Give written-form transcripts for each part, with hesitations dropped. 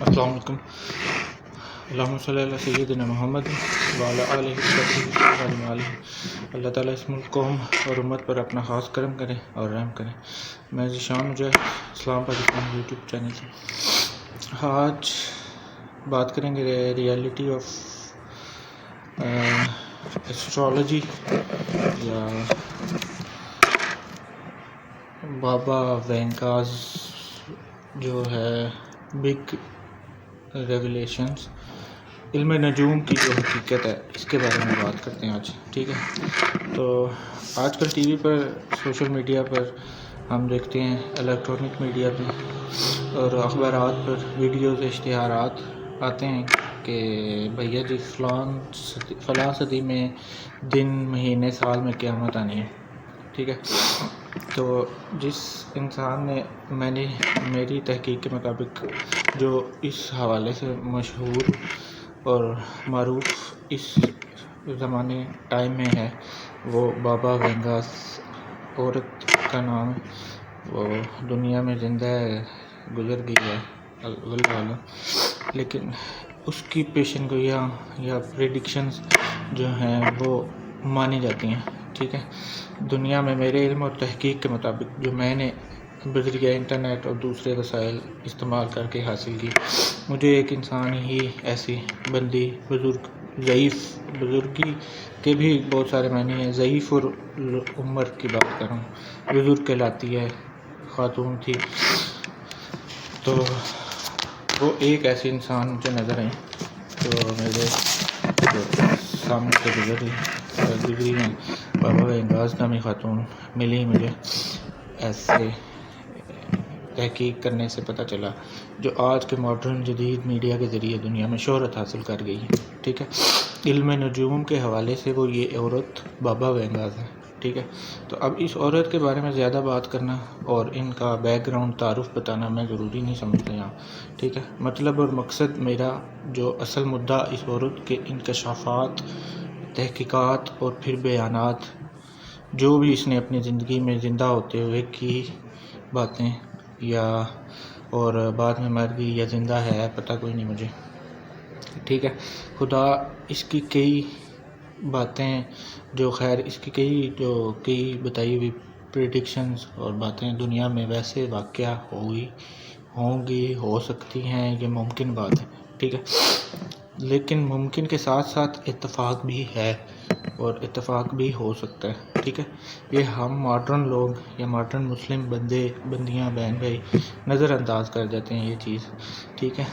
السلام علیکم۔ اللہم صلی علی سیدنا محمد وعلی آلہ وصحبہ وسلم۔ اللہ تعالیٰ اس ملک، قوم اور امت پر اپنا خاص کرم کرے اور رحم کرے۔ میں ذیشان مجاہد، اسلام پاکستان یوٹیوب چینل سے آج بات کریں گے ریئلٹی آف ایسٹرالوجی یا بابا وینکاز جو ہے بگ ریولیشنز، علم نجوم کی جو حقیقت ہے، اس کے بارے میں بات کرتے ہیں آج، ٹھیک ہے۔ تو آج کل ٹی وی پر، سوشل میڈیا پر ہم دیکھتے ہیں، الیکٹرانک میڈیا پہ اور اخبارات پر ویڈیوز، اشتہارات آتے ہیں کہ بھیا جی فلاں صدی میں دن، مہینے، سال میں قیامت آنی ہے، ٹھیک ہے۔ تو جس انسان نے میری تحقیق کے مطابق جو اس حوالے سے مشہور اور معروف اس زمانے ٹائم میں ہے، وہ بابا وینگاس عورت کا نام ہے۔ وہ دنیا میں زندہ ہے، گزر گئی ہے اللہ عالم، لیکن اس کی پیشن گوئیاں یا پریڈکشنز جو ہیں وہ مانی جاتی ہیں، ٹھیک ہے۔ دنیا میں میرے علم اور تحقیق کے مطابق جو میں نے بذریعہ انٹرنیٹ اور دوسرے وسائل استعمال کر کے حاصل کی، مجھے ایک انسان ہی ایسی بندی، بزرگ، ضعیف، بزرگی کے بھی بہت سارے معنی ہیں، ضعیف اور عمر کی بات کر رہا ہوں، بزرگ کہلاتی ہے، خاتون تھی، تو وہ ایک ایسی انسان مجھے نظر آئی تو میرے جو سامنے سے گزری ہیں، بابا وینگاز نامی خاتون ملی مجھے، ایسے تحقیق کرنے سے پتہ چلا، جو آج کے ماڈرن جدید میڈیا کے ذریعے دنیا میں شہرت حاصل کر گئی ہے، ٹھیک ہے۔ علم نجوم کے حوالے سے وہ یہ عورت بابا وینگاز ہے، ٹھیک ہے۔ تو اب اس عورت کے بارے میں زیادہ بات کرنا اور ان کا بیک گراؤنڈ، تعارف بتانا میں ضروری نہیں سمجھتا یہاں، ٹھیک ہے۔ مطلب اور مقصد میرا، جو اصل مدعا اس عورت کے انکشافات، تحقیقات اور پھر بیانات، جو بھی اس نے اپنی زندگی میں زندہ ہوتے ہوئے کی باتیں، یا اور بعد میں مر گئی یا زندہ ہے، پتہ کوئی نہیں مجھے، ٹھیک ہے۔ خدا اس کی کئی باتیں، جو خیر اس کی کئی بتائی ہوئی پریڈکشنز اور باتیں دنیا میں ویسے واقعہ ہوں گی، ہو سکتی ہیں، یہ ممکن بات ہے، ٹھیک ہے۔ لیکن ممکن کے ساتھ ساتھ اتفاق بھی ہے اور اتفاق بھی ہو سکتا ہے، ٹھیک ہے۔ یہ ہم ماڈرن لوگ یا ماڈرن مسلم بندیاں، بہن بھائی نظر انداز کر جاتے ہیں یہ چیز، ٹھیک ہے۔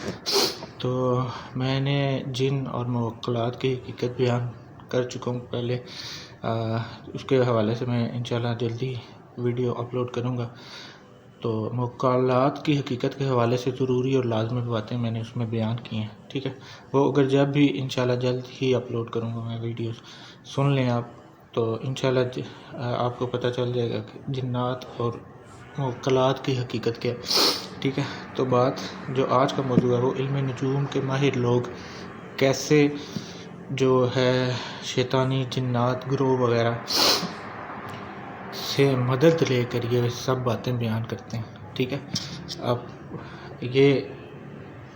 تو میں نے جن اور موکلات کی حقیقت بیان کر چکا ہوں پہلے، اس کے حوالے سے میں انشاءاللہ جلدی ویڈیو اپلوڈ کروں گا۔ تو موکلات کی حقیقت کے حوالے سے ضروری اور لازمی باتیں میں نے اس میں بیان کی ہیں، ٹھیک ہے۔ وہ اگر جب بھی انشاءاللہ جلد ہی اپلوڈ کروں گا میں ویڈیوز، سن لیں آپ، تو انشاءاللہ آپ کو پتہ چل جائے گا کہ جنات اور موکلات کی حقیقت کیا ہے، ٹھیک ہے۔ تو بات جو آج کا موضوع ہے وہ علم نجوم کے ماہر لوگ کیسے جو ہے شیطانی جنات گروہ وغیرہ سے مدد لے کر یہ سب باتیں بیان کرتے ہیں، ٹھیک ہے۔ اب یہ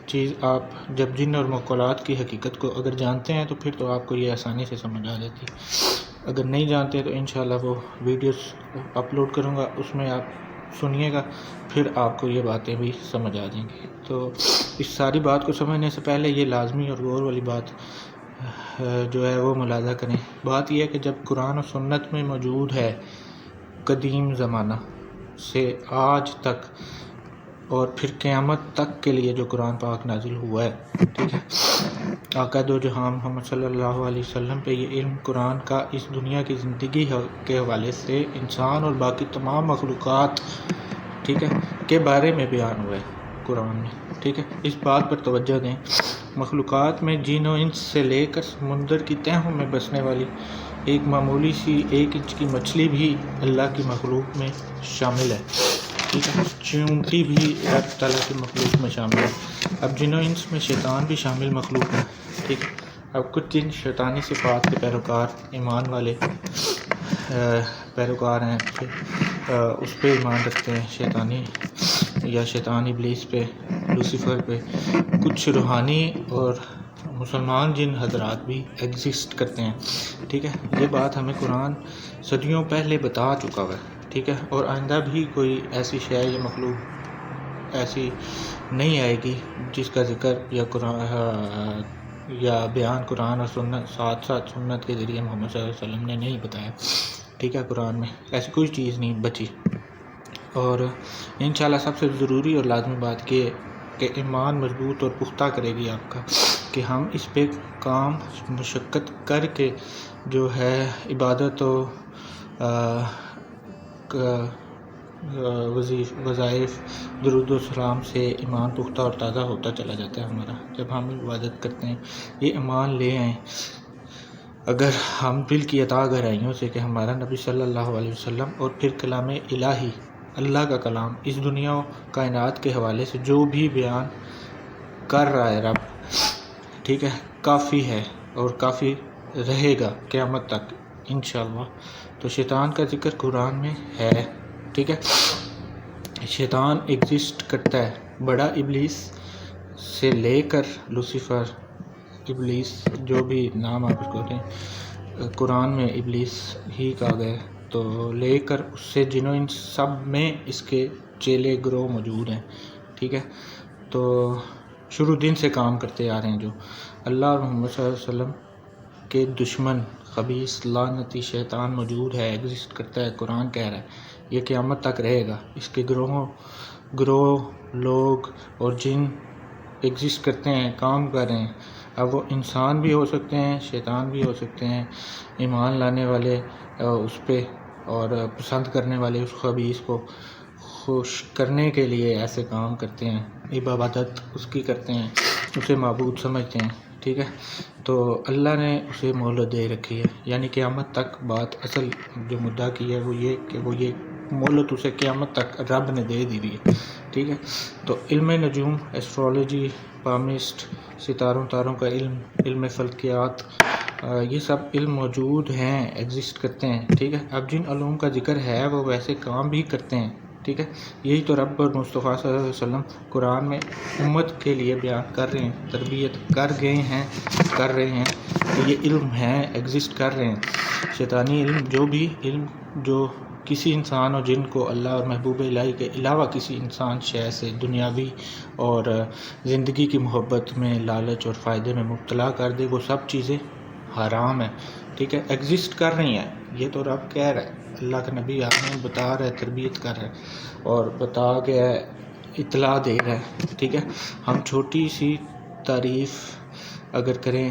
چیز آپ جب جن اور موکلات کی حقیقت کو اگر جانتے ہیں تو پھر تو آپ کو یہ آسانی سے سمجھ آ جاتی ہے۔ اگر نہیں جانتے تو انشاءاللہ وہ ویڈیوز اپلوڈ کروں گا، اس میں آپ سنیے گا، پھر آپ کو یہ باتیں بھی سمجھ آ جائیں گی۔ تو اس ساری بات کو سمجھنے سے پہلے یہ لازمی اور غور والی بات جو ہے وہ ملاحظہ کریں۔ بات یہ ہے کہ جب قرآن و سنت میں موجود ہے، قدیم زمانہ سے آج تک اور پھر قیامت تک کے لیے جو قرآن پاک نازل ہوا ہے، ٹھیک ہے، آقا دو جہاں محمد صلی اللہ علیہ وسلم پہ یہ علم قرآن کا اس دنیا کی زندگی کے حوالے سے انسان اور باقی تمام مخلوقات، ٹھیک ہے، کے بارے میں بیان ہوا ہے قرآن میں، ٹھیک ہے۔ اس بات پر توجہ دیں، مخلوقات میں جن و انس سے لے کر سمندر کی تہوں میں بسنے والی ایک معمولی سی 1 انچ کی مچھلی بھی اللہ کی مخلوق میں شامل ہے، ٹھیک ہے۔ چیونٹی بھی اللہ تعالیٰ کی مخلوق میں شامل ہے۔ اب جن و انس میں شیطان بھی شامل مخلوق ہے، ٹھیک ہے۔ اب کچھ جن شیطانی صفات کے پیروکار، ایمان والے پیروکار ہیں، اس پہ ایمان رکھتے ہیں، شیطانی یا شیطان ابلیس پہ، لوسیفر پہ کچھ روحانی اور مسلمان جن حضرات بھی ایگزسٹ کرتے ہیں، ٹھیک ہے. یہ بات ہمیں قرآن صدیوں پہلے بتا چکا ہوا ہے، ٹھیک ہے. اور آئندہ بھی کوئی ایسی شے یا مخلوق ایسی نہیں آئے گی جس کا ذکر یا قرآن یا بیان قرآن اور سنت ساتھ ساتھ سنت کے ذریعے محمد صلی اللہ علیہ وسلم نے نہیں بتایا، ٹھیک ہے. قرآن میں ایسی کوئی چیز نہیں بچی. اور انشاءاللہ سب سے ضروری اور لازمی بات یہ کہ ایمان مضبوط اور پختہ کرے گی آپ کا کہ ہم اس پہ کام مشقت کر کے جو ہے عبادت و وظائف درود و سلام سے ایمان پختہ اور تازہ ہوتا چلا جاتا ہے ہمارا. جب ہم عبادت کرتے ہیں یہ ایمان لے آئیں اگر ہم دل کی عطا گہرائیوں سے کہ ہمارا نبی صلی اللہ علیہ وسلم اور پھر کلام الہی اللہ کا کلام اس دنیا و کائنات کے حوالے سے جو بھی بیان کر رہا ہے رب، ٹھیک ہے، کافی ہے اور کافی رہے گا قیامت تک انشاءاللہ. تو شیطان کا ذکر قرآن میں ہے، ٹھیک ہے. شیطان ایگزسٹ کرتا ہے، بڑا ابلیس سے لے کر لوسیفر، ابلیس جو بھی نام آپ اس کو دیں، قرآن میں ابلیس ہی کہا گیا، تو لے کر اس سے جنوں ان سب میں اس کے چیلے گروہ موجود ہیں، ٹھیک ہے. تو شروع دن سے کام کرتے آ رہے ہیں جو اللہ اور محمد صلی اللہ علیہ وسلم کے دشمن خبیث لعنتی شیطان موجود ہے، ایگزسٹ کرتا ہے. قرآن کہہ رہا ہے یہ قیامت تک رہے گا. اس کے گروہ لوگ اور جن ایگزسٹ کرتے ہیں، کام کر رہے ہیں. اب وہ انسان بھی ہو سکتے ہیں، شیطان بھی ہو سکتے ہیں، ایمان لانے والے اس پہ اور پسند کرنے والے اس خبیث کو خوش کرنے کے لیے ایسے کام کرتے ہیں، عبادت اس کی کرتے ہیں، اسے معبود سمجھتے ہیں، ٹھیک ہے. تو اللہ نے اسے مہلت دے رکھی ہے، یعنی قیامت تک بات اصل جو مدعا کی ہے وہ یہ کہ وہ یہ مہلت اسے قیامت تک رب نے دے دی ہے، ٹھیک ہے. تو علم نجوم، ایسٹرولوجی، پامسٹ، ستاروں تاروں کا علم فلکیات، یہ سب علم موجود ہیں، ایگزسٹ کرتے ہیں، ٹھیک ہے. اب جن علوم کا ذکر ہے وہ ویسے کام بھی کرتے ہیں، ٹھیک ہے. یہی تو رب اور مصطفیٰ صلی اللہ علیہ وسلم قرآن میں امت کے لیے بیان کر رہے ہیں، تربیت کر رہے ہیں کہ یہ علم ہیں، ایگزسٹ کر رہے ہیں. شیطانی علم، جو بھی علم جو کسی انسان اور جن کو اللہ اور محبوب الہی کے علاوہ کسی انسان شے سے دنیاوی اور زندگی کی محبت میں، لالچ اور فائدے میں مبتلا کر دے، وہ سب چیزیں حرام ہیں، ٹھیک ہے. ایگزسٹ کر رہی ہیں، یہ تو رب کہہ رہا ہے، اللہ کا نبی آپ نے بتا رہا ہے، تربیت کر رہا ہے اور بتا کے اطلاع دے رہا ہے، ٹھیک ہے. ہم چھوٹی سی تعریف اگر کریں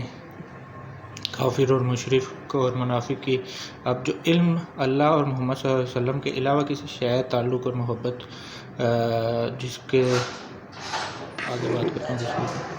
کافر اور مشرک کو اور منافق کی، اب جو علم اللہ اور محمد صلی اللہ علیہ وسلم کے علاوہ کسی شے تعلق اور محبت جس کے آگے بات کرتا ہوں